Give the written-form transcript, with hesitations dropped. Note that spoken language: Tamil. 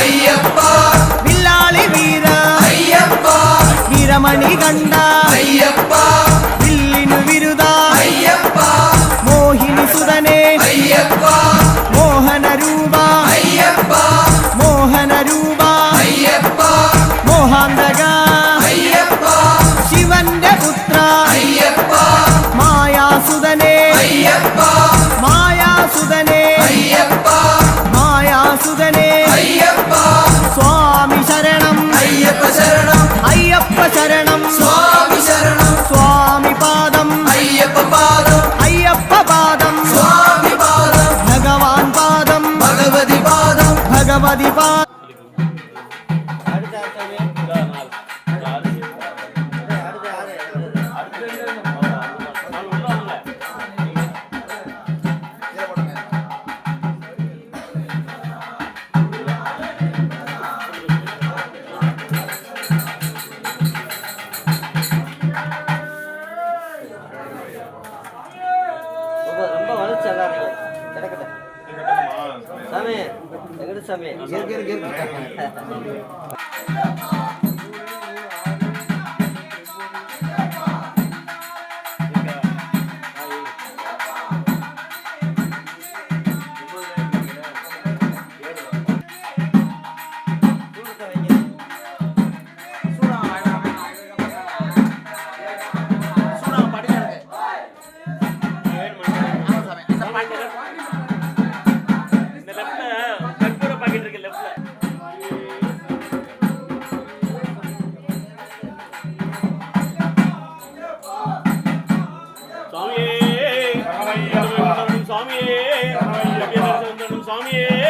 ஐயப்பா வில்லாளி வீரா ஐயப்பா வீரமணி கண்டா ஐயப்பா வில்லினு விருதா ஐயப்பா மோகினி சுதனே ஐயப்பா மோகன ரூபா ஐயப்பா மோகன ரூபா ஐயப்பா മോഹാന്തക ஐயப்பா ശിവന്റെ പുത്ര ஐயப்பா മായാസുതനേ ஐயப்பா മായാസുതനേ ஐயப்பா മായാസുതനേ ஐயப்பா സ്വാമി ശരണം ஐயப்ப சரணம் അയ്യപ്പ ശരണം சுவாமி சரணம் സ്വാമി പാദം ஐயப்ப பாதம் അയ്യപ്പ പാദം சுவாமி பாதம் ഭഗവാൻ പാദം பகவதி பாதம் ഭഗവതി പാദം ரொம்ப வளர்ச்சி எல்லாரையும் கிடக்கட்ட சாமி எங்கட சாமி சாமியே